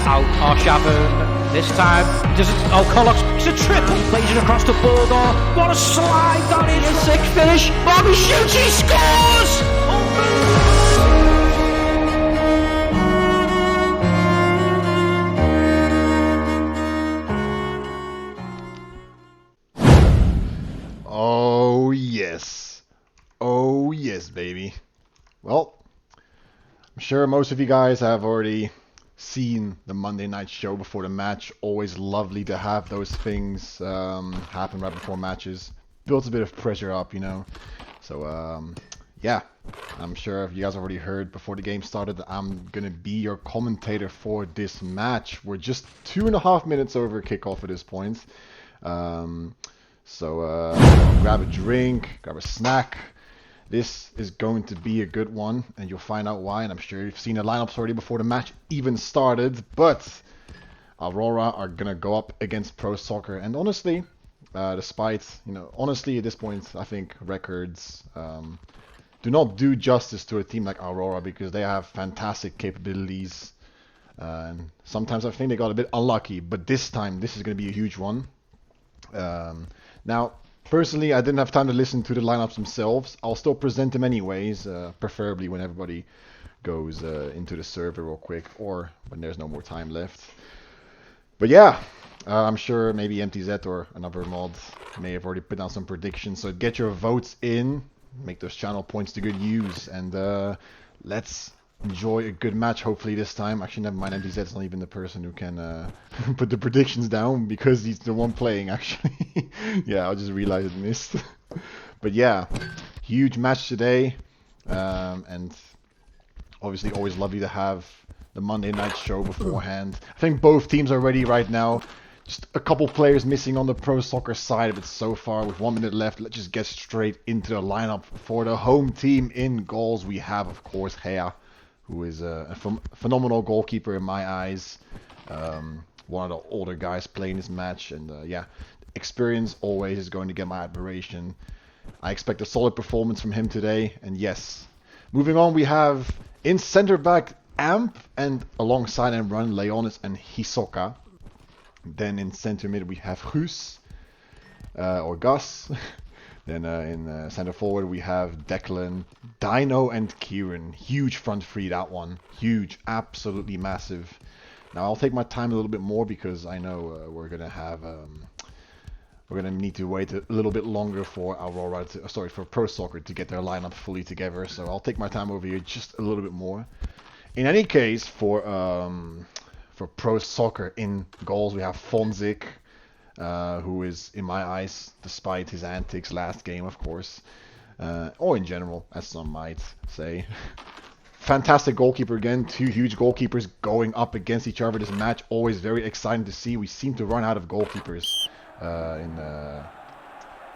Out Arshavin. This time, does it? Oh, Collox, it's a triple. Plays it across the border. What a slide that is. A sick finish. Bobby shoots, he scores! Oh yes. Oh yes, baby. Well, I'm sure most of you guys have already seen the Monday night show before the match. Always lovely to have those things happen right before matches. Builds a bit of pressure up, you know. So yeah, I'm sure if you guys already heard before the game started, I'm gonna be your commentator for this match. We're just 2.5 minutes over kickoff at this point. So grab a drink, grab a snack. This is going to be a good one, and you'll find out why. And I'm sure you've seen the lineups already before the match even started. But Aurora are gonna go up against ProSoccer, and honestly, despite honestly at this point, I think records do not do justice to a team like Aurora because they have fantastic capabilities. And sometimes I think they got a bit unlucky, but this time this is gonna be a huge one. Now, personally, I didn't have time to listen to the lineups themselves. I'll still present them anyways, preferably when everybody goes into the server real quick or when there's no more time left. But yeah, I'm sure maybe MTZ or another mod may have already put down some predictions. So get your votes in, make those channel points to good use, and let's enjoy a good match hopefully this time. Actually, never mind, MTZ's not even the person who can put the predictions down because he's the one playing actually. Yeah, I just realized I missed. But yeah, huge match today, and obviously always lovely to have the Monday night show beforehand. I think both teams are ready right now. Just a couple players missing on the ProSoccer side, but so far with 1 minute left, let's just get straight into the lineup. For the home team in goals, we have of course Hea, who is a phenomenal goalkeeper in my eyes. One of the older guys playing this match, and yeah, experience always is going to get my admiration. I expect a solid performance from him today, and yes. Moving on, we have in center back Amp, and alongside him run Leonis and IOSoccer. Then in center mid we have Guus, or Gus. Then in center forward we have Declan, Dino and Kieran. Huge front three, that one. Huge, absolutely massive. Now I'll take my time a little bit more because I know we're gonna need to wait a little bit longer for Aurora for ProSoccer to get their lineup fully together. So I'll take my time over here just a little bit more. In any case, for ProSoccer in goals we have Fonzik. Who is, in my eyes, despite his antics last game, of course, or in general, as some might say, fantastic goalkeeper again. Two huge goalkeepers going up against each other this match. Always very exciting to see. We seem to run out of goalkeepers in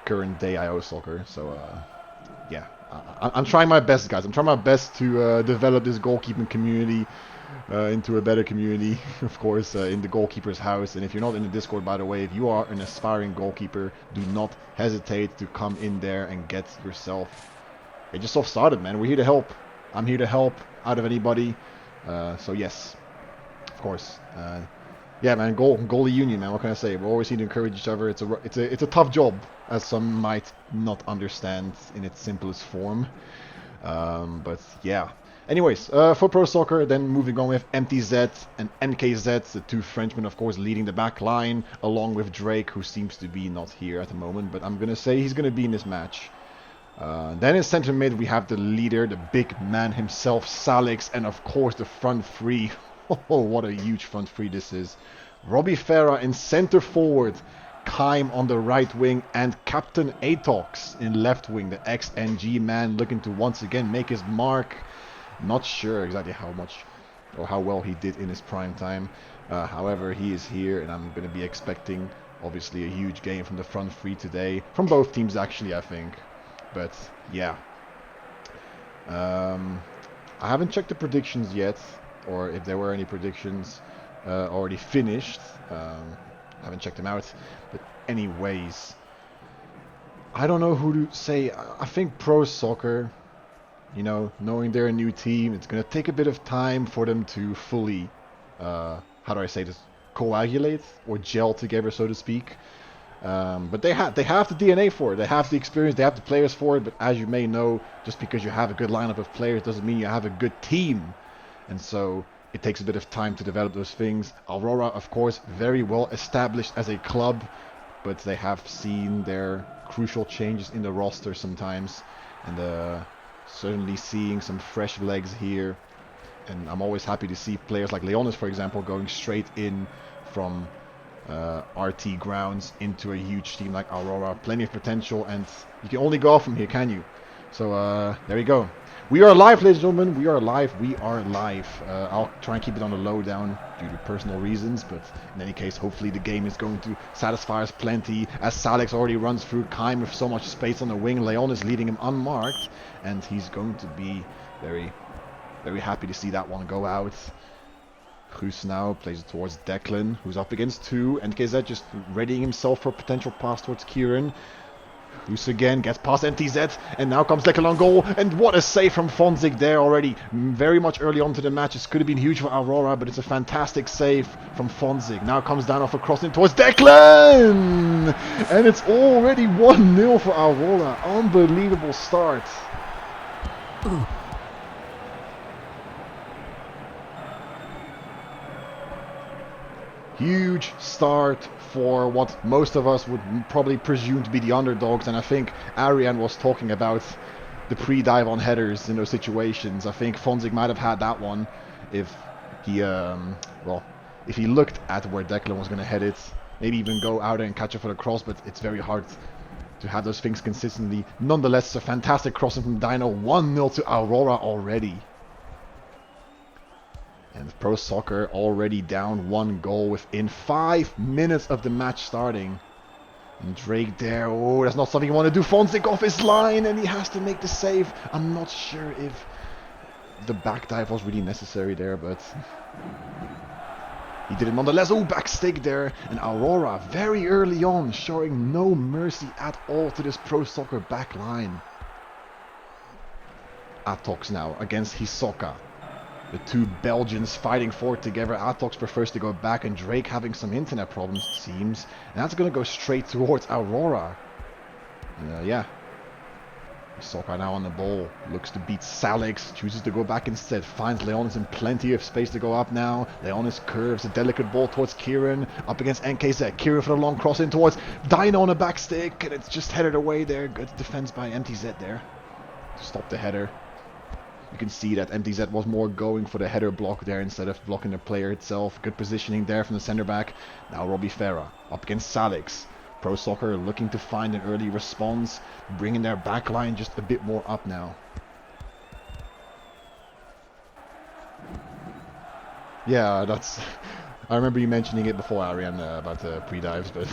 current day IOSoccer. So, yeah, I'm trying my best, guys. I'm trying my best to develop this goalkeeping community into a better community, of course, in the goalkeeper's house. And if you're not in the Discord, by the way, if you are an aspiring goalkeeper, do not hesitate to come in there and get yourself. Hey, just off started, man. We're here to help. I'm here to help out of anybody. So yes, of course. Yeah, man. Goalie union, man. What can I say? We always need to encourage each other. It's a tough job, as some might not understand in its simplest form. But yeah. Anyways, for ProSoccer, then moving on with MTZ and NKZ, the two Frenchmen, of course, leading the back line, along with Drake, who seems to be not here at the moment, but I'm going to say he's going to be in this match. Then in center mid, we have the leader, the big man himself, Salix, and of course the front three. Oh, what a huge front three this is. Robbie Farah in center forward, Kaim on the right wing, and Captain Atox in left wing, the XNG man looking to once again make his mark. Not sure exactly how much or how well he did in his prime time. However, he is here, and I'm going to be expecting, obviously, a huge game from the front three today. From both teams, actually, I think. But, yeah. I haven't checked the predictions yet, or if there were any predictions already finished. I haven't checked them out. But anyways, I don't know who to say. I think ProSoccer. You know, knowing they're a new team, it's going to take a bit of time for them to fully how do I say this, coagulate or gel together, so to speak. But they have the DNA for it. They have the experience. They have the players for it. But as you may know, just because you have a good lineup of players doesn't mean you have a good team. And so it takes a bit of time to develop those things. Aurora, of course, very well established as a club, but they have seen their crucial changes in the roster sometimes, and certainly seeing some fresh legs here. And I'm always happy to see players like Leonis, for example, going straight in from RT grounds into a huge team like Aurora. Plenty of potential, and you can only go off from here, can you? So there you go. We are live, ladies and gentlemen. We are live. We are live. I'll try and keep it on the lowdown due to personal reasons, but in any case, hopefully the game is going to satisfy us plenty. As Salix already runs through Kaim with so much space on the wing, Leon is leading him unmarked, and he's going to be very, very happy to see that one go out. Guus now plays it towards Declan, who's up against two, and KZ just readying himself for a potential pass towards Kieran. Guus again gets past MTZ, and now comes Declan on goal, and what a save from Fonzik there already. Very much early on to the match. This could have been huge for Aurora, but it's a fantastic save from Fonzik. Now comes down off a crossing towards Declan! And it's already 1-0 for Aurora. Unbelievable start. Huge start for what most of us would probably presume to be the underdogs, and I think Arian was talking about the pre-dive on headers in those situations. I think Fonzik might have had that one if he, if he looked at where Declan was going to head it, maybe even go out and catch it for the cross, but it's very hard to have those things consistently. Nonetheless, it's a fantastic crossing from Dino. 1-0 to Aurora already. And ProSoccer already down 1 goal within 5 minutes of the match starting. And Drake there, oh, that's not something you want to do. Fonzik off his line, and he has to make the save. I'm not sure if the back dive was really necessary there, but he did it nonetheless. Oh, back stick there. And Aurora, very early on, showing no mercy at all to this ProSoccer back line. Atox now against IOSoccer. The two Belgians fighting for it together. Atox prefers to go back, and Drake having some internet problems, it seems. And that's going to go straight towards Aurora. Yeah. IOSoccer now on the ball. Looks to beat Salix. Chooses to go back instead. Finds Leonis in plenty of space to go up now. Leonis curves a delicate ball towards Kieran. Up against NKZ. Kieran for the long cross in towards Dino on a back stick. And it's just headed away there. Good defense by MTZ there. Stop the header. You can see that MTZ was more going for the header block there instead of blocking the player itself. Good positioning there from the center back. Now Robbie Farah up against Salix. ProSoccer looking to find an early response, bringing their back line just a bit more up now. Yeah, that's... I remember you mentioning it before, Arian, about the pre-dives, but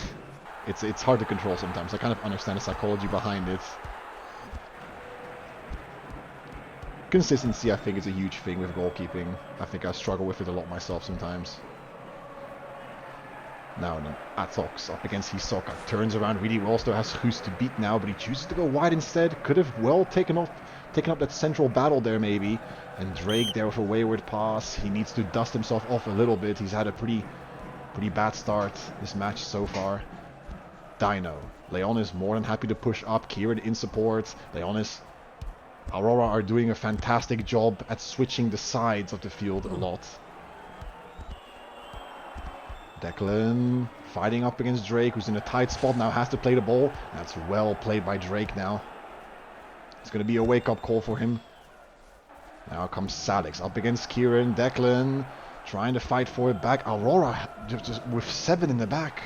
it's hard to control sometimes. I kind of understand the psychology behind it. Consistency, I think, is a huge thing with goalkeeping. I think I struggle with it a lot myself sometimes. Now, Atox up against IOSoccer. Turns around really well, still has Guus to beat now, but he chooses to go wide instead. Could have well taken up that central battle there, maybe. And Drake there with a wayward pass. He needs to dust himself off a little bit. He's had a pretty bad start this match so far. Dino. Leon is more than happy to push up. Kieran in support. Leonis. Aurora are doing a fantastic job at switching the sides of the field a lot. Declan fighting up against Drake, who's in a tight spot now, has to play the ball. That's well played by Drake now. It's going to be a wake-up call for him. Now comes Salix up against Kieran. Declan trying to fight for it back. Aurora just with 7 in the back.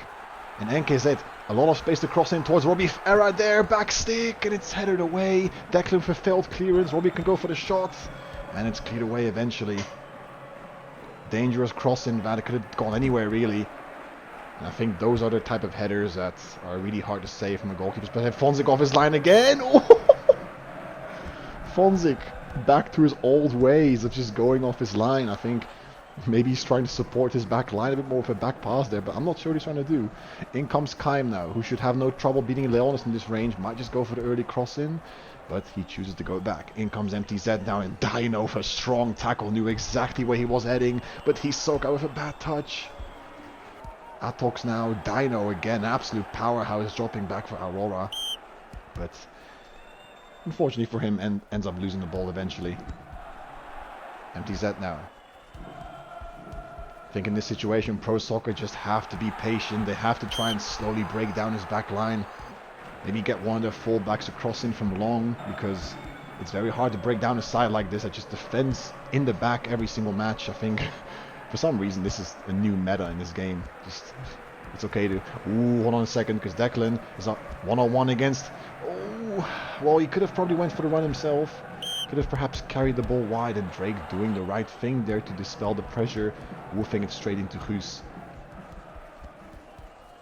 And NKZ, a lot of space to cross in towards Robbie Farah there, back stick, and it's headed away. Declan for failed clearance. Robbie can go for the shot, and it's cleared away eventually. Dangerous crossing that could have gone anywhere really. And I think those are the type of headers that are really hard to save from a goalkeeper. But Fonzik off his line again. Fonzik back to his old ways of just going off his line. I think Maybe he's trying to support his back line a bit more with a back pass there, but I'm not sure what he's trying to do. In comes Kaim now, who should have no trouble beating Leonis in this range. Might just go for the early cross in, but he chooses to go back. In comes MTZ now, and Dino for a strong tackle. Knew exactly where he was heading, but hiSoccer with a bad touch. Atox now, Dino again, absolute powerhouse, dropping back for Aurora. But unfortunately for him, ends up losing the ball eventually. MTZ now. I think in this situation, ProSoccer just have to be patient. They have to try and slowly break down his back line. Maybe get one of their fullbacks to cross in from long, because it's very hard to break down a side like this that just defends in the back every single match. I think for some reason this is a new meta in this game. Just it's okay to... Ooh, hold on a second, because Declan is up one-on-one against... Oh, well, he could have probably went for the run himself. Could have perhaps carried the ball wide, and Drake doing the right thing there to dispel the pressure, woofing it straight into Guus.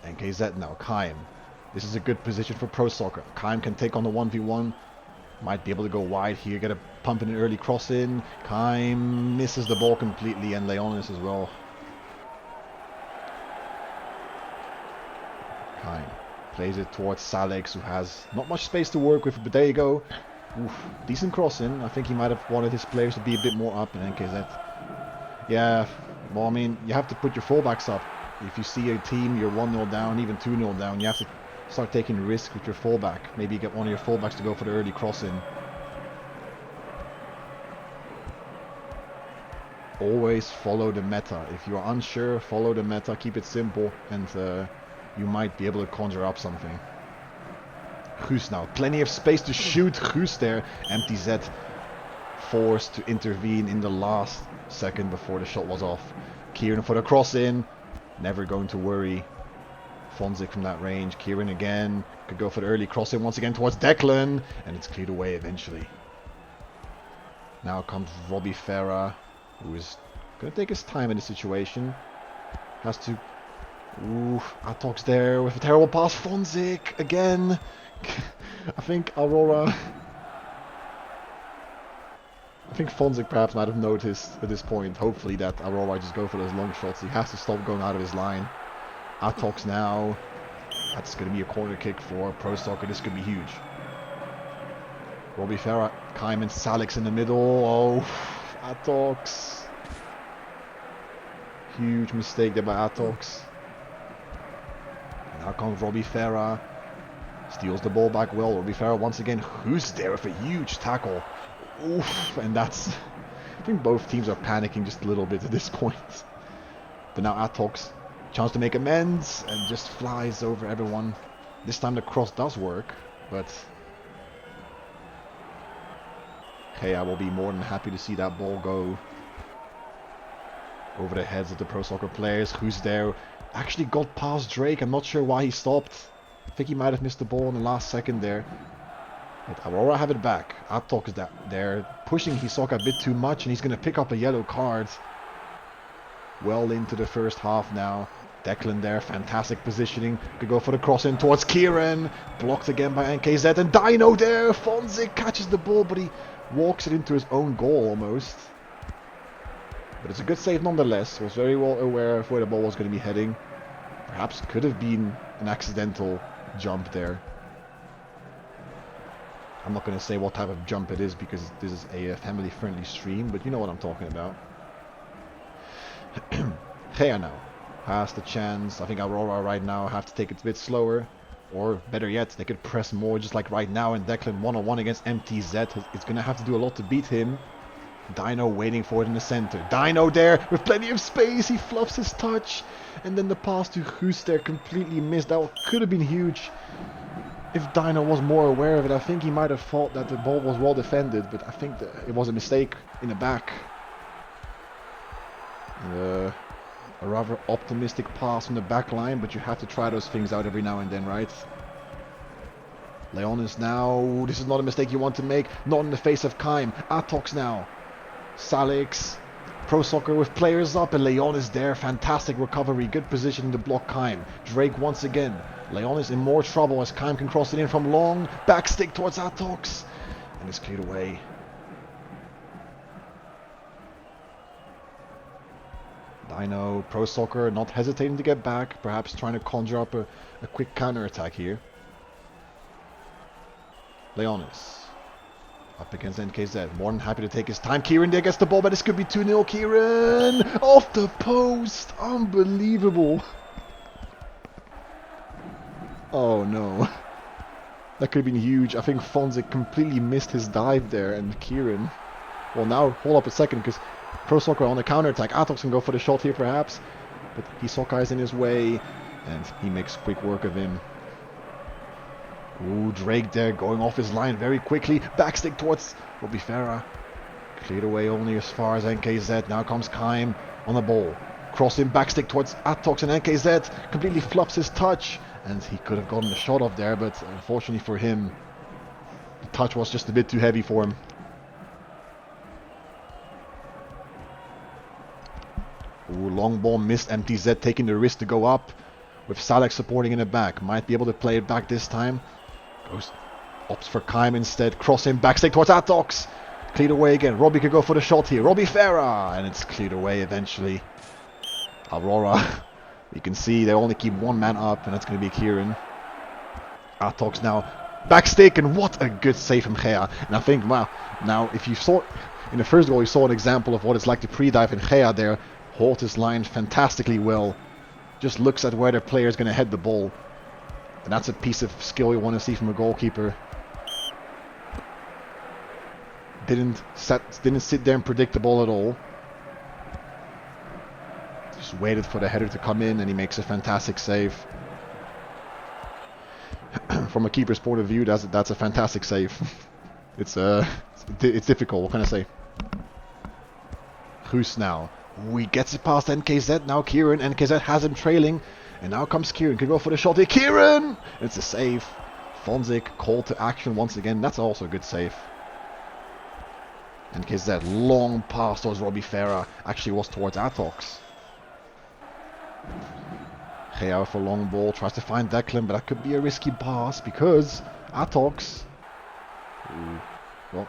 And KZ now, Kaim. This is a good position for ProSoccer. Kaim can take on the 1v1. Might be able to go wide here, get a pump in an early cross in. Kaim misses the ball completely, and Leonis as well. Kaim plays it towards Salex, who has not much space to work with, but there you go. Oof, decent cross in. I think he might have wanted his players to be a bit more up in NKZ. Yeah, well, I mean, you have to put your fullbacks up. If you see a team, you're 1-0 down, even 2-0 down, you have to start taking risks with your fullback. Maybe get one of your fullbacks to go for the early cross in. Always follow the meta. If you're unsure, follow the meta, keep it simple, and you might be able to conjure up something. Guus now, plenty of space to shoot. Guus there. MTZ forced to intervene in the last second before the shot was off. Kieran for the cross in. Never going to worry Fonzik from that range. Kieran again. Could go for the early cross in once again towards Declan. And it's cleared away eventually. Now comes Robbie Farah, who is going to take his time in the situation. Has to... Ooh, Atox there with a terrible pass. Fonzik again. I think Aurora... I think Fonzik perhaps might have noticed at this point, hopefully, that Aurora just go for those long shots. He has to stop going out of his line. Atox now. That's going to be a corner kick for ProSoccer. This could be huge. Robbie Farah, Kaim and Salix in the middle. Oh, Atox. Huge mistake there by Atox. Now comes Robbie Farah. Steals the ball back well. Robbie Farah once again. Who's there with a huge tackle? Oof, and that's... I think both teams are panicking just a little bit at this point. But now Atox, chance to make amends, and just flies over everyone. This time the cross does work, but... Hey, I will be more than happy to see that ball go over the heads of the ProSoccer players. Who's there? Actually got past Drake. I'm not sure why he stopped. I think he might have missed the ball in the last second there. But Aurora have it back. Atox is there pushing hiSoccer a bit too much, and he's going to pick up a yellow card. Well into the first half now. Declan there, fantastic positioning. Could go for the cross in towards Kieran. Blocked again by NKZ, and Dino there. Fonzik catches the ball, but he walks it into his own goal almost. But it's a good save nonetheless. Was very well aware of where the ball was going to be heading. Perhaps could have been an accidental jump there. I'm not going to say what type of jump it is because this is a family-friendly stream, but you know what I'm talking about. Gea now has the chance. I think Aurora right now have to take it a bit slower. Or better yet, they could press more just like right now, and Declan one-on-one against MTZ. It's going to have to do a lot to beat him. Dino waiting for it in the center. Dino there with plenty of space. He fluffs his touch. And then the pass to Guus there completely missed. That could have been huge if Dino was more aware of it. I think he might have thought that the ball was well defended, but I think that it was a mistake in the back. A rather optimistic pass from the back line, but you have to try those things out every now and then, right? Leonis now. This is not a mistake you want to make. Not in the face of Kaim. Atox now. Salix. ProSoccer with players up, and Leonis there. Fantastic recovery. Good position to block Kaim. Drake once again. Leonis in more trouble as Kaim can cross it in from long. Back stick towards Atox. And it's cleared away. Dino, ProSoccer not hesitating to get back, perhaps trying to conjure up a quick counter-attack here. Leonis. Up against NKZ. More than happy to take his time. Kieran there gets the ball, but this could be 2-0. Kieran! Off the post! Unbelievable! Oh no. That could have been huge. I think Fonzik completely missed his dive there, and Kieran... Well, now, hold up a second, because ProSoccer on the counter-attack. Atox can go for the shot here, perhaps. But IOSoccer is in his way, and he makes quick work of him. Ooh, Drake there going off his line very quickly. Backstick towards Robbie Farah. Cleared away only as far as NKZ. Now comes Kaim on the ball. Crossing backstick towards Atox, and NKZ completely flops his touch. And he could have gotten the shot off there, but unfortunately for him, the touch was just a bit too heavy for him. Ooh, long ball missed. MTZ taking the risk to go up with Salek supporting in the back. Might be able to play it back this time. Opts for Kaim instead. Crossing backstick towards Atox. Cleared away again. Robbie could go for the shot here. Robbie Farah. And it's cleared away eventually. Aurora. You can see they only keep one man up, and that's going to be Kieran. Atox now. Backstick, and what a good save from Gea. And I think, wow, now if you saw in the first goal, you saw an example of what it's like to pre-dive, and Gea there holds his line fantastically well. Just looks at where their player is going to head the ball. And that's a piece of skill you want to see from a goalkeeper. Didn't sit there and predict the ball at all. Just waited for the header to come in, and he makes a fantastic save. From a keeper's point of view, that's a fantastic save. It's difficult. What can I say? Guus now. He gets it past NKZ. Now Kieran. NKZ has him trailing. And now comes Kieran. Could go for the shot here. Kieran! It's a save. Fonzik called to action once again. That's also a good save. NKZ long pass towards Robbie Farah. Actually was towards Atox. Gea for long ball. Tries to find Declan. But that could be a risky pass because Atox... Ooh, well...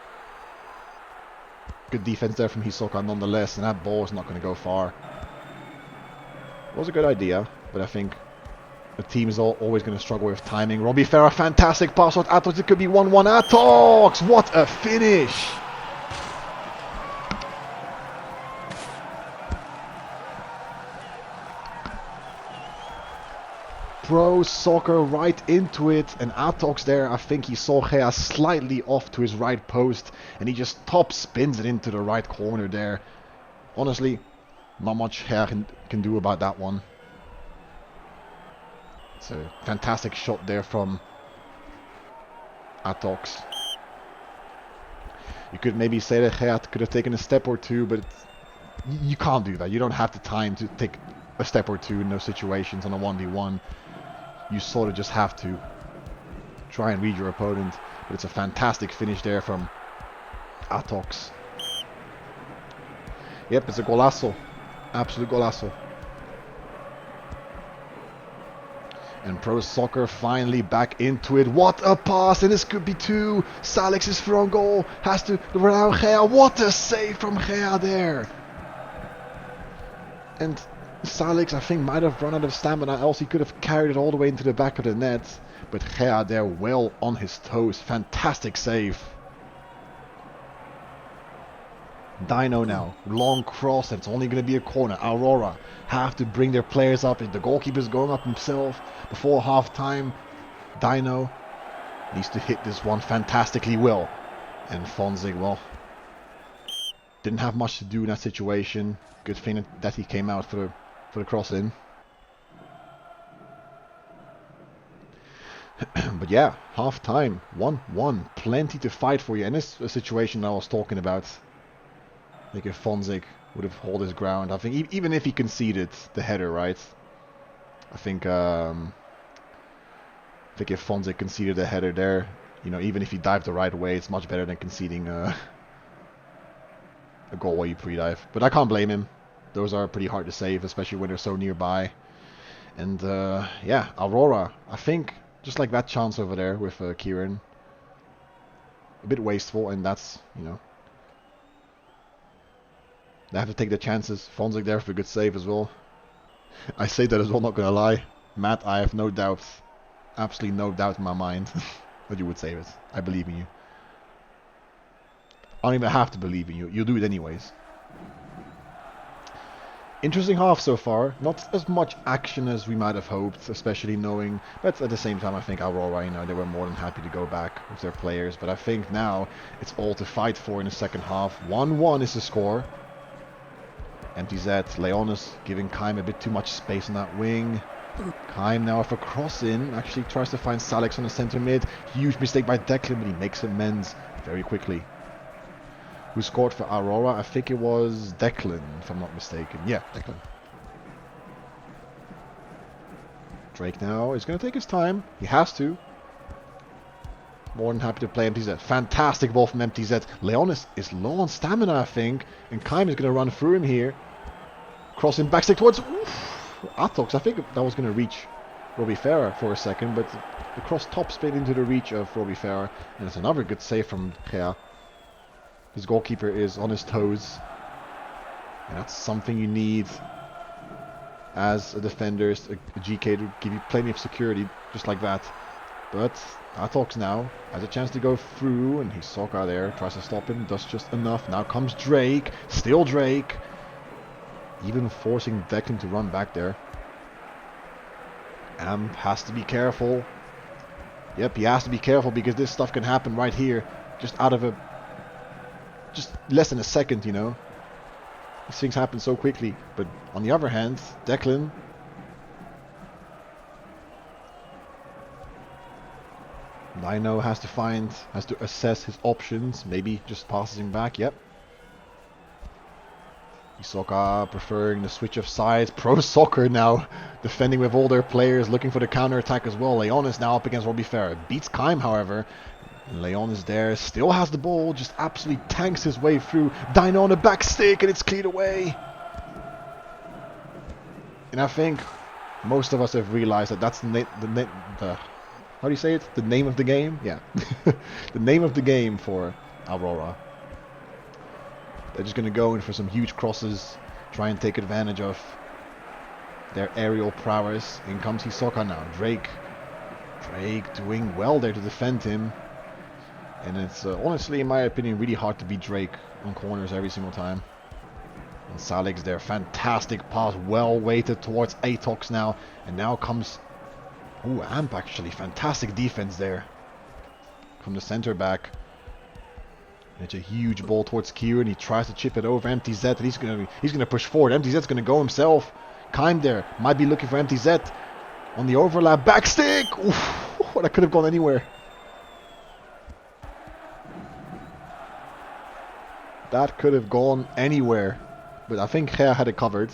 Good defense there from IOSoccer nonetheless, and that ball is not going to go far. It was a good idea, but I think the team is always going to struggle with timing. Robbie Farah, fantastic pass out Atox. It could be 1-1. Atox! What a finish! ProSoccer right into it, and Atox there, I think he saw Gea slightly off to his right post, and he just top spins it into the right corner there. Honestly, not much Gea can do about that one. It's a fantastic shot there from Atox. You could maybe say that Gea could have taken a step or two, but you can't do that. You don't have the time to take a step or two in those situations on a 1v1. You sort of just have to try and read your opponent. But it's a fantastic finish there from Atox. Yep, it's a golazo. Absolute golazo. And ProSoccer finally back into it. What a pass, and this could be two. Salex's front goal has to run out. Gea, what a save from Gea there. And Salix, I think, might have run out of stamina, else he could have carried it all the way into the back of the net. But Gea there, well on his toes. Fantastic save. Dino now, long cross, and it's only going to be a corner. Aurora have to bring their players up. The goalkeeper's going up himself before half time. Dino needs to hit this one fantastically well. And Fonzig, well, didn't have much to do in that situation. Good thing that he came out for the cross in. But yeah, half time, 1-1, plenty to fight for you. And this is a situation I was talking about. I think if Fonzik would have held his ground, I think even if he conceded the header, right? I think if Fonzik conceded the header there, you know, even if he dived the right way, it's much better than conceding a goal while you pre-dive. But I can't blame him. Those are pretty hard to save, especially when they're so nearby. And yeah, Aurora, I think, just like that chance over there with Kieran, a bit wasteful, and that's, you know, They have to take their chances. Fonzik there for a good save as well. I say that as well, not gonna lie. Matt, I have no doubt, absolutely no doubt in my mind that you would save it. I believe in you. I don't even have to believe in you. You'll do it anyways. Interesting half so far. Not as much action as we might have hoped, especially knowing, but at the same time I think Aurora, you know, they were more than happy to go back with their players. But I think now it's all to fight for in the second half. 1-1 is the score. MTZ, Leonis giving Kaim a bit too much space on that wing. Kaim now with a cross in, actually tries to find Salix on the center mid. Huge mistake by Declan, but he makes amends very quickly. Who scored for Aurora? I think it was Declan, if I'm not mistaken. Yeah, Declan. Drake now is going to take his time. He has to. More than happy to play MTZ. Fantastic ball from MTZ. Leonis is low on stamina, I think. And Kaim is going to run through him here. Crossing backstick towards Atox. I think that was going to reach Robbie Farah for a second. But the cross top spin into the reach of Robbie Farah. And it's another good save from Gea. His goalkeeper is on his toes. And that's something you need as a defender, a GK, to give you plenty of security, just like that. But Atox now has a chance to go through, and IOSoccer there tries to stop him, does just enough. Now comes Drake, still Drake, even forcing Declan to run back there. Amp has to be careful. Yep, he has to be careful because this stuff can happen right here, just out of just less than a second, you know. These things happen so quickly. But on the other hand, Declan, Dino has to assess his options. Maybe just passes him back. Yep. IOSoccer preferring the switch of sides. ProSoccer now defending with all their players, looking for the counter attack as well. Leon is now up against Robbie Farah. Beats Kaim, however. And Leon is there, still has the ball, just absolutely tanks his way through. Dino on the back stick, and it's cleared away. And I think most of us have realized that that's the how do you say it? The name of the game? Yeah. The name of the game for Aurora. They're just going to go in for some huge crosses, try and take advantage of their aerial prowess. In comes IOSoccer now. Drake doing well there to defend him. And it's honestly, in my opinion, really hard to beat Drake on corners every single time. And Salix there, fantastic pass, well weighted towards Atox now. And now comes, Amp actually, fantastic defense there from the center back. And it's a huge ball towards Kieran. He tries to chip it over MTZ, and he's gonna push forward. MTZ's gonna go himself. Kaim there might be looking for MTZ on the overlap, backstick. Oof, that could have gone anywhere. That could have gone anywhere, but I think Gea had it covered.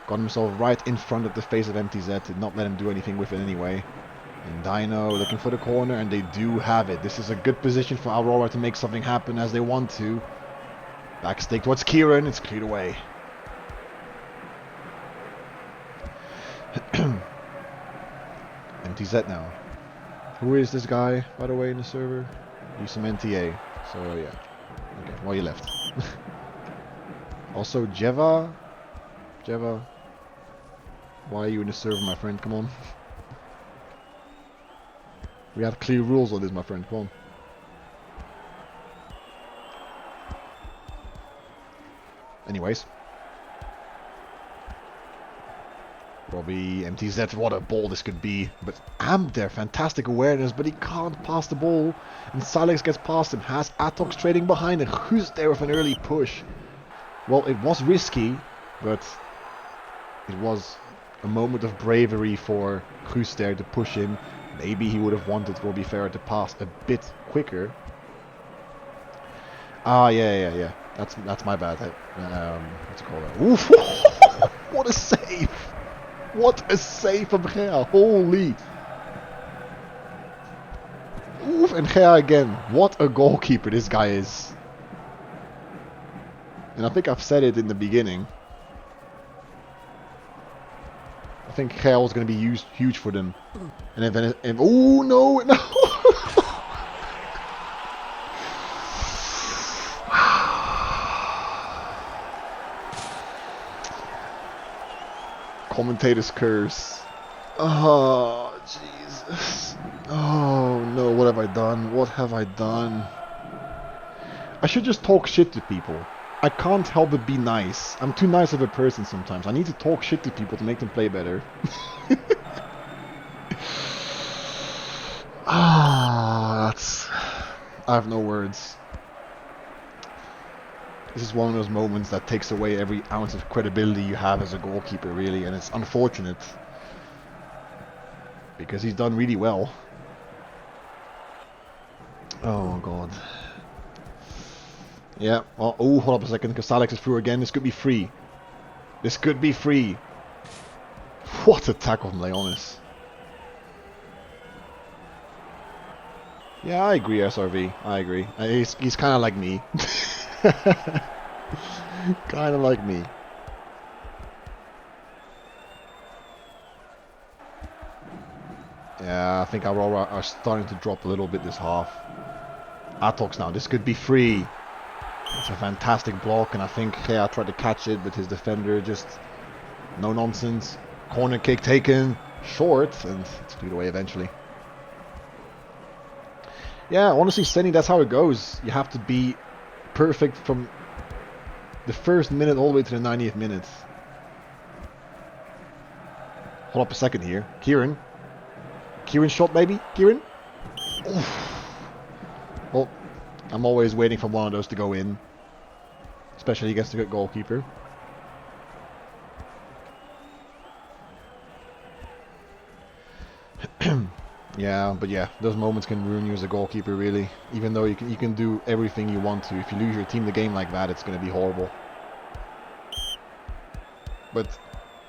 Got himself right in front of the face of MTZ, did not let him do anything with it anyway. And Dino looking for the corner, and they do have it. This is a good position for Aurora to make something happen as they want to. Backstick towards Kieran, it's cleared away. MTZ now. Who is this guy, by the way, in the server? He's some NTA. So yeah, okay, well you left. Also Jeva, why are you in the server, my friend? Come on. We have clear rules on this, my friend. Come on. Anyways, Robbie, MTZ, what a ball this could be. But Amp there, fantastic awareness, but he can't pass the ball. And Salix gets past him, has Atox trading behind, and who's there with an early push? Well, it was risky, but it was a moment of bravery for Guus there to push him. Maybe he would have wanted Robbie Farah to pass a bit quicker. Yeah. That's my bad. What's it called? Oof! What a save! What a save from Gea! Holy! Oof! And Gea again. What a goalkeeper this guy is. And I think I've said it in the beginning. I think Gea was going to be huge for them. And then oh no! Commentator's curse. Oh, Jesus. Oh, no, what have I done? What have I done? I should just talk shit to people. I can't help but be nice. I'm too nice of a person sometimes. I need to talk shit to people to make them play better. That's... I have no words. This is one of those moments that takes away every ounce of credibility you have as a goalkeeper, really, and it's unfortunate. Because he's done really well. Oh, God. Yeah, well, oh, hold up a second, because Alex is through again. This could be free. This could be free. What a tackle from Leonis. Yeah, I agree, SRV. I agree. He's kind of like me. Kind of like me. Yeah, I think Aurora are starting to drop a little bit this half. Atox now. This could be free. It's a fantastic block, and I think Gea tried to catch it, but his defender just no nonsense. Corner kick taken short, and it's cleared away eventually. Yeah, honestly, Senny, that's how it goes. You have to be perfect from the first minute all the way to the 90th minute. Hold up a second here. Kieran shot, maybe? Kieran? Oof. Well, I'm always waiting for one of those to go in. Especially against a good goalkeeper. Yeah, but yeah, those moments can ruin you as a goalkeeper, really. Even though you can do everything you want to. If you lose your team the game like that, it's going to be horrible. But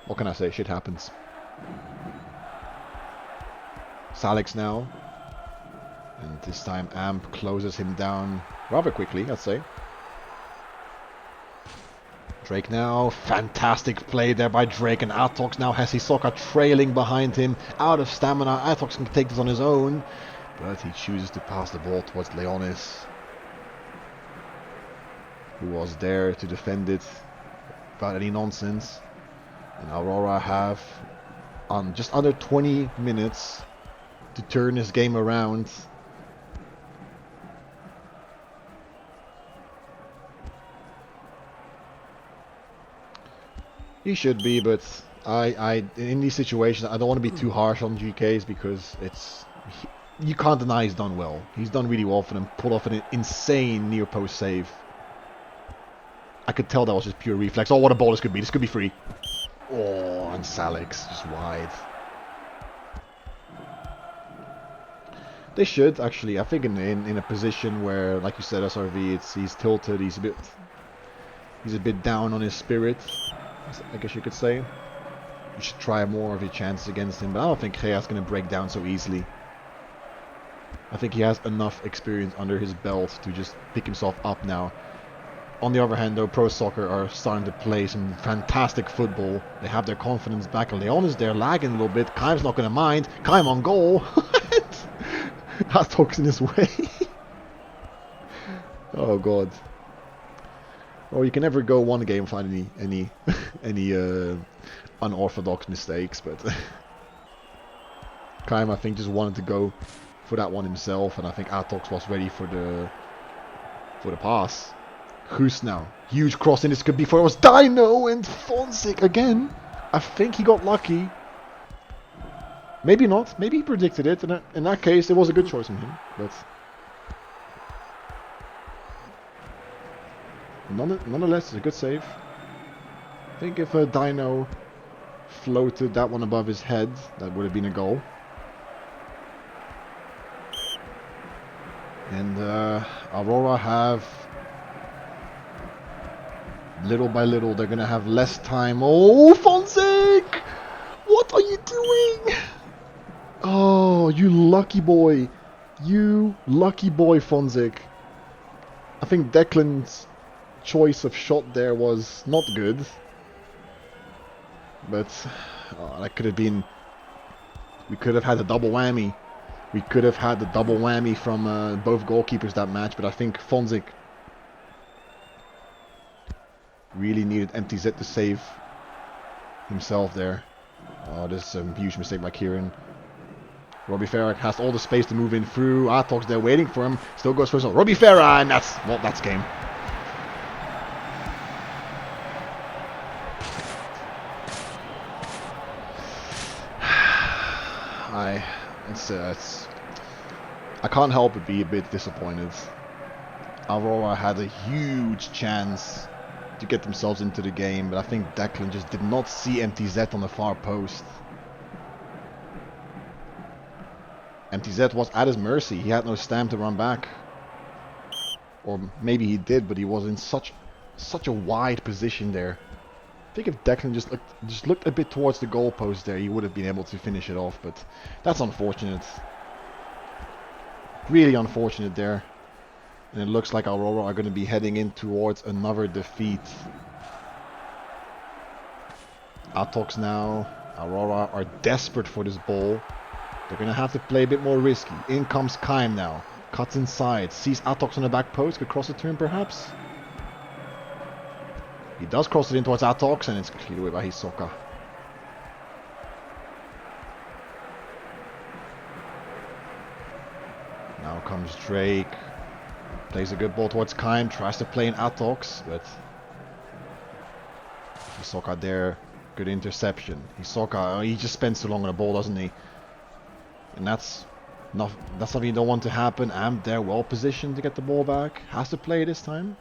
what can I say? Shit happens. Salix now. And this time Amp closes him down rather quickly, I'd say. Drake now, fantastic play there by Drake, and Atox now has IOSoccer trailing behind him, out of stamina. Atox can take this on his own, but he chooses to pass the ball towards Leonis, who was there to defend it without any nonsense. And Aurora have just under 20 minutes to turn this game around. He should be, but I in these situations I don't want to be too harsh on GKs, because you can't deny he's done well. He's done really well for them. Pulled off an insane near post save. I could tell that was just pure reflex. Oh, what a ball this could be! This could be free. Oh, and Salix just wide. They should actually. I think in a position where, like you said, SRV, he's tilted. He's a bit down on his spirit, I guess you could say. You should try more of your chances against him, but I don't think Gea's going to break down so easily. I think he has enough experience under his belt to just pick himself up now. On the other hand, though, ProSoccer are starting to play some fantastic football. They have their confidence back. Leon is there lagging a little bit. Kaim's not going to mind. Kaim on goal. That talks in his way. Oh god. Well, you can never go one game without any unorthodox mistakes, but Kaim, I think, just wanted to go for that one himself, and I think Atox was ready for the pass. Who's now? Huge cross in. This could be for it was Dino and Fonzik again. I think he got lucky. Maybe not. Maybe he predicted it, and in that case, it was a good choice from him. But nonetheless, it's a good save. I think if Dino floated that one above his head, that would have been a goal. And Aurora have, little by little, they're going to have less time. Oh, Fonzik! What are you doing? Oh, you lucky boy. You lucky boy, Fonzik. I think Declan's choice of shot there was not good. But that could have been... We could have had a double whammy. We could have had the double whammy from both goalkeepers that match. But I think Fonzik really needed MTZ to save himself there. Oh, this is a huge mistake by Kieran. Robbie Farah has all the space to move in through. IOSoccer there waiting for him. Still goes for his own. Robbie Farah, and that's game. I can't help but be a bit disappointed. Aurora had a huge chance to get themselves into the game, but I think Declan just did not see MTZ on the far post. MTZ was at his mercy. He had no stamp to run back. Or maybe he did, but he was in such a wide position there. I think if Declan just looked a bit towards the goalpost there, he would have been able to finish it off, but that's unfortunate. Really unfortunate there. And it looks like Aurora are going to be heading in towards another defeat. Atox now. Aurora are desperate for this ball. They're going to have to play a bit more risky. In comes Kaim now. Cuts inside. Sees Atox on the back post. Could cross it to him perhaps. He does cross it in towards Atox, and it's cleared away by IOSoccer. Now comes Drake. Plays a good ball towards Kaim. Tries to play in Atox, but IOSoccer there. Good interception. IOSoccer, he just spends too long on the ball, doesn't he? And that's something you don't want to happen. Amp there, well positioned to get the ball back. Has to play this time.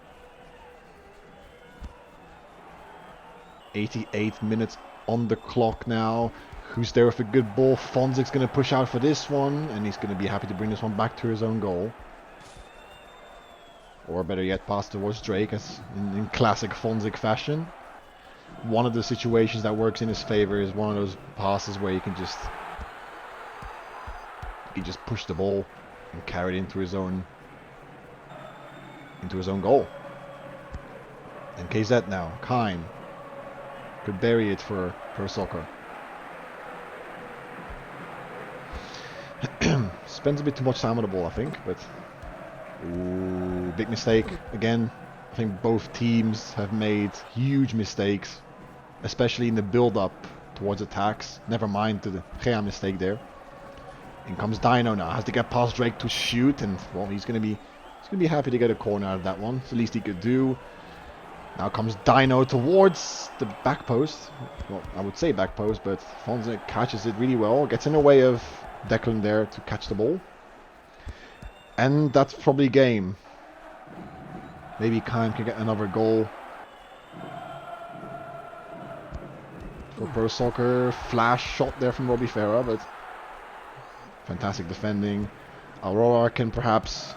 88 minutes on the clock now. Who's there with a good ball? Fonzic's going to push out for this one, and he's going to be happy to bring this one back to his own goal. Or better yet, pass towards Drake, as in classic Fonzic fashion. One of the situations that works in his favor is one of those passes where he can just push the ball and carry it into his own goal. And KZ now, Kaim could bury it for ProSoccer. Spends a bit too much time on the ball, I think, but ooh, big mistake again. I think both teams have made huge mistakes, especially in the build-up towards attacks. Never mind the Gea mistake there. In comes Dino now. Has to get past Drake to shoot, and well, he's gonna be happy to get a corner out of that one. It's the least he could do. Now comes Dino towards the back post. Well, I would say back post, but Fonzic catches it really well. Gets in the way of Declan there to catch the ball. And that's probably game. Maybe Kaim can get another goal. For ProSoccer, flash shot there from Robbie Farah, but fantastic defending. Aurora can perhaps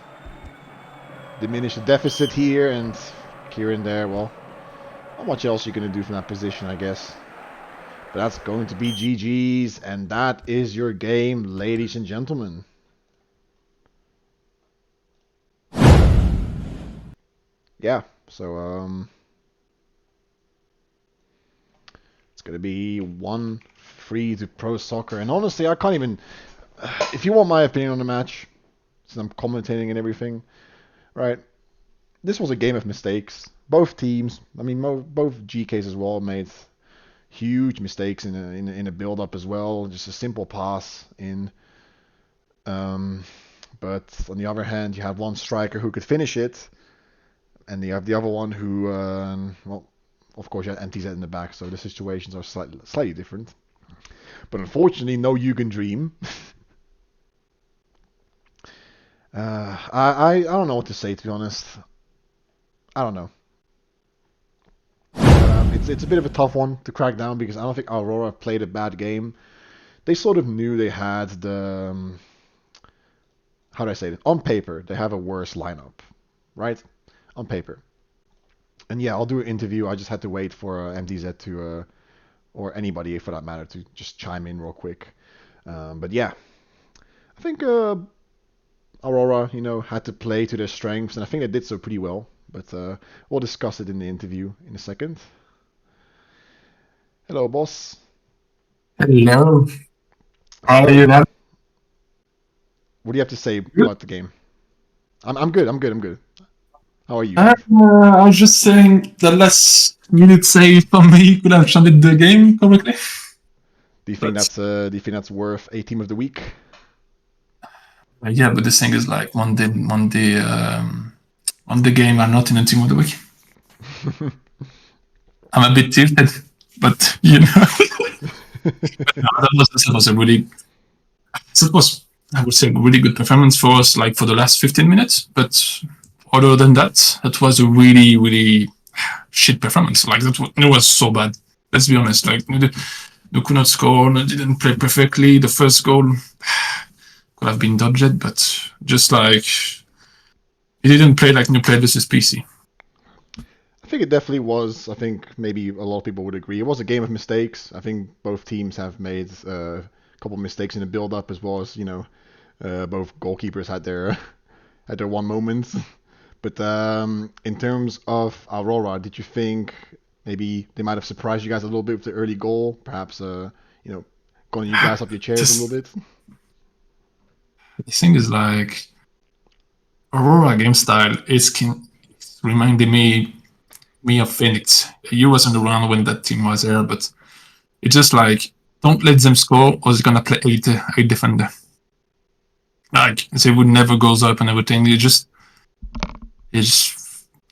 diminish the deficit here, and Kieran there, well, not much else you're going to do from that position, I guess. But that's going to be GG's, and that is your game, ladies and gentlemen. Yeah, so it's going to be 1-3 to ProSoccer, and honestly, I can't even, if you want my opinion on the match, since I'm commentating and everything, right? This was a game of mistakes. Both teams, I mean, both GKs as well, made huge mistakes in a build-up as well. Just a simple pass in. But on the other hand, you have one striker who could finish it, and you have the other one who, well, of course, you had MTZ in the back, so the situations are slightly different. But unfortunately, no Jugend Dream. I don't know what to say, to be honest. I don't know. It's a bit of a tough one to crack down because I don't think Aurora played a bad game. They sort of knew they had the... how do I say it? On paper, they have a worse lineup, right? On paper. And yeah, I'll do an interview. I just had to wait for MTZ to... or anybody for that matter to just chime in real quick. But yeah, I think Aurora, had to play to their strengths, and I think they did so pretty well. But we'll discuss it in the interview in a second. Hello, boss. Hello. How are you, man? What do you have to say Good. about the game? I'm good. How are you? I was just saying the less you did say from me could have ended the game correctly. Do you think But that's worth a team of the week? yeah, but the thing is, like on the game, I'm not in a team of the week. I'm a bit tilted, but you know, no, that was a really, that was, I would say, a really good performance for us, like for the last 15 minutes. But other than that, that was a really, really shit performance. Like it was so bad. Let's be honest. Like we could not score. We didn't play perfectly. The first goal could have been dodged, but just like it didn't play like New Play versus PC. I think it definitely was. I think maybe a lot of people would agree. It was a game of mistakes. I think both teams have made a couple of mistakes in the build-up as well as both goalkeepers had their had their one moment. But in terms of Aurora, did you think maybe they might have surprised you guys a little bit with the early goal? Perhaps gotten you guys up your chairs a little bit. The thing is like Aurora game style is reminding me of Phoenix. You wasn't around when that team was there, but it's just like don't let them score or they're gonna play eight defender. Like they would never goes up and everything. It's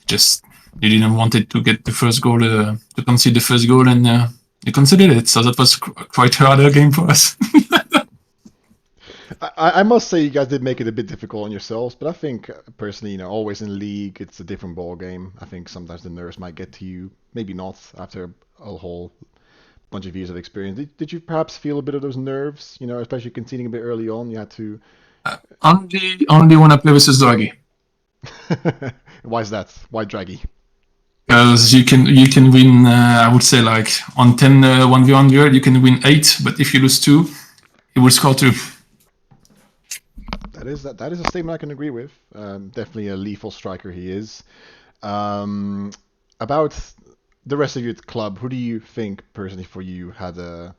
just you didn't want it to get the first goal to concede the first goal and you conceded it. So that was quite a harder game for us. I must say you guys did make it a bit difficult on yourselves, but I think personally, always in league it's a different ball game. I think sometimes the nerves might get to you, maybe not after a whole bunch of years of experience. Did you perhaps feel a bit of those nerves? Especially conceding a bit early on, you had to. Only when I play versus Draghi. Why is that? Why Draggy? Because you can win. I would say like on 10 1v1 duel you can win 8, but if you lose 2, he will score 2. That is a statement I can agree with. Definitely a lethal striker he is. About the rest of your club, who do you think personally for you had the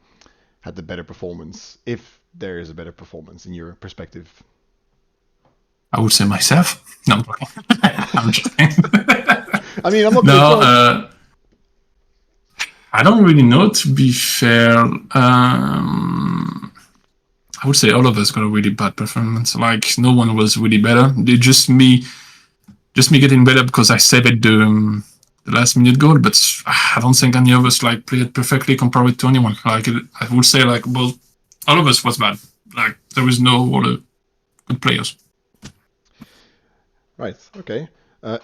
better performance, if there is a better performance in your perspective? I would say myself. No, I'm joking. I'm joking. I mean, I'm not no, I don't really know, to be fair. I would say all of us got a really bad performance. Like no one was really better. They just me getting better because I saved the last minute goal. But I don't think any of us like played perfectly compared to anyone. Like I would say like well, all of us was bad. Like there was no other good players. Right. Okay.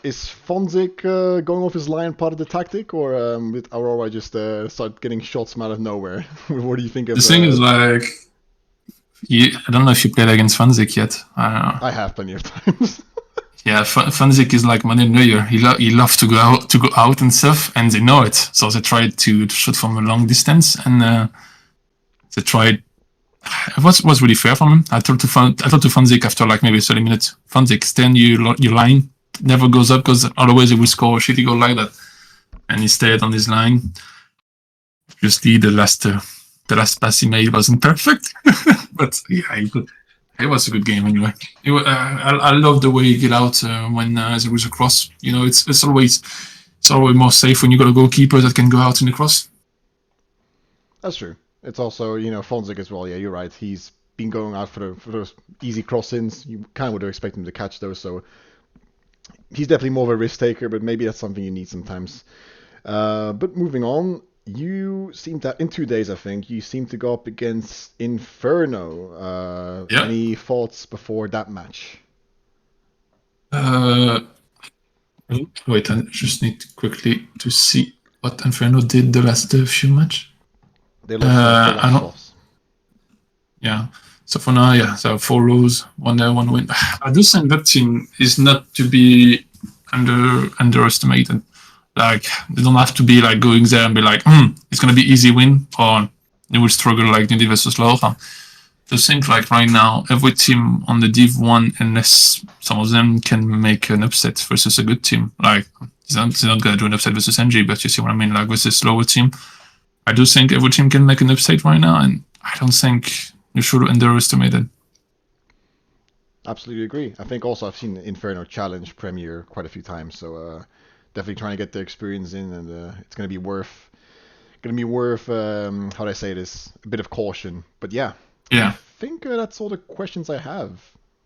Is Fonzik going off his line part of the tactic, or did Aurora just start getting shots from out of nowhere? What do you think of? The thing is like. I don't know if you played against Fanzik yet. I have plenty of times. Yeah, Fanzik is like Manuel Neuer. He loves to go out and stuff, and they know it. So they tried to shoot from a long distance, and they tried. It was really fair from him. I told to Fanzik after like maybe 30 minutes, Fanzik, stay on your line, never goes up because otherwise he will score a shitty goal like that. And he stayed on his line. Obviously, the last pass he made wasn't perfect, but yeah, it was a good game anyway. I love the way he get out when there was a cross. It's always more safe when you got a goalkeeper that can go out in the cross. That's true. It's also Fonzik as well. Yeah, you're right. He's been going out for those easy cross-ins. You kind of would expect him to catch those. So he's definitely more of a risk taker, but maybe that's something you need sometimes. But moving on. You seem to, in 2 days, I think, you seem to go up against Inferno. Yeah. Any thoughts before that match? Wait, I just need quickly to see what Inferno did the last few matches. They lost. Yeah. So for now, yeah, so 4 lose, 1 win. I do think that team is not to be underestimated. Like they don't have to be like going there and be like, it's gonna be easy win, or they will struggle like Nidhi versus Laura. I think like right now, every team on the Div 1, unless some of them can make an upset versus a good team, like they're not gonna do an upset versus NG, but you see what I mean, like versus lower team. I do think every team can make an upset right now, and I don't think you should underestimate it. Absolutely agree. I think also I've seen Inferno challenge Premier quite a few times, so definitely trying to get the experience in, and it's going to be worth gonna be worth how do I say this? A bit of caution. But yeah, Yeah. I think that's all the questions I have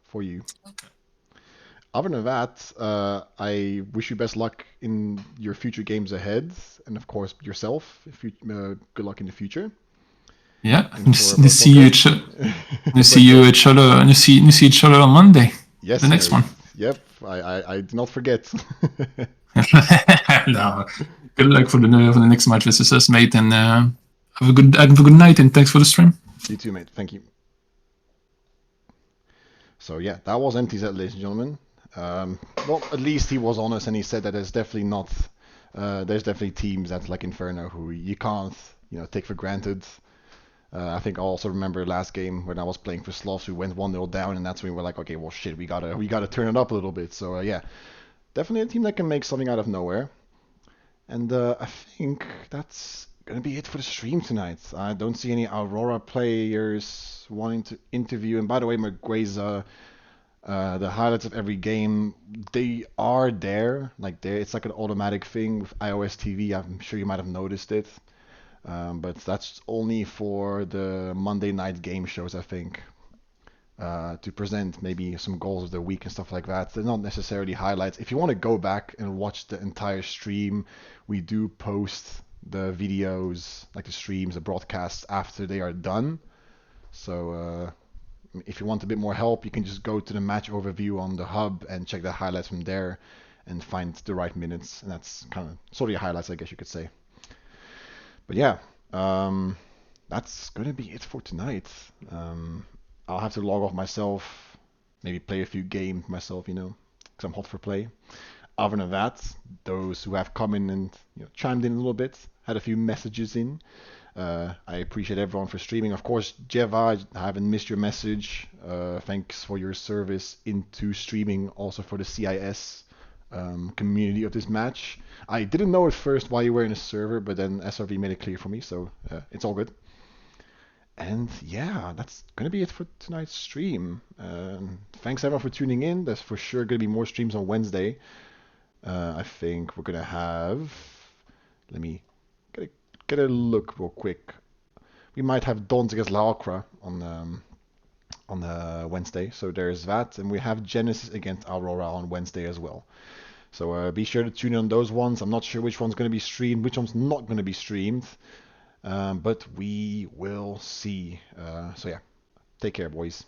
for you. Other than that, I wish you best luck in your future games ahead, and of course yourself. If you, good luck in the future. Yeah. And You for see you each you see you each other you see each other on Monday. Yes, The next one. Yep, I did not forget. No. Good luck for the next match versus us, mate, and have a good night and thanks for the stream. You too, mate. Thank you. So yeah, that was Empty Set, ladies and gentlemen. Well, at least he was honest and he said that there's definitely teams that's like Inferno who you can't, take for granted. I think I also remember last game when I was playing for Sloths, we went 1-0 down, and that's when we were like, okay, well shit, we gotta turn it up a little bit. So yeah, definitely a team that can make something out of nowhere. And I think that's gonna be it for the stream tonight. I don't see any Aurora players wanting to interview. And by the way, McGuay's the highlights of every game, they are there. It's like an automatic thing with iOS TV. I'm sure you might have noticed it. But that's only for the Monday night game shows, I think, to present maybe some goals of the week and stuff like that. They're not necessarily highlights. If you want to go back and watch the entire stream, we do post the videos, like the streams, the broadcasts, after they are done. So if you want a bit more help, you can just go to the match overview on the hub and check the highlights from there and find the right minutes. And that's kind of sort of your highlights, I guess you could say. But yeah, that's going to be it for tonight. I'll have to log off myself, maybe play a few games myself, because I'm hot for play. Other than that, those who have come in and chimed in a little bit, had a few messages in. I appreciate everyone for streaming. Of course, Jeva, I haven't missed your message. Thanks for your service into streaming, also for the CIS community of this match. I didn't know at first why you were in a server, but then SRV made it clear for me, so it's all good. And yeah, that's going to be it for tonight's stream. Thanks everyone for tuning in. There's for sure going to be more streams on Wednesday. I think we're going to have... Let me get a look real quick. We might have Dons against Laocra on Wednesday, so there's that. And we have Genesis against Aurora on Wednesday as well. So be sure to tune in on those ones. I'm not sure which one's going to be streamed, which one's not going to be streamed. But we will see. So yeah, take care, boys.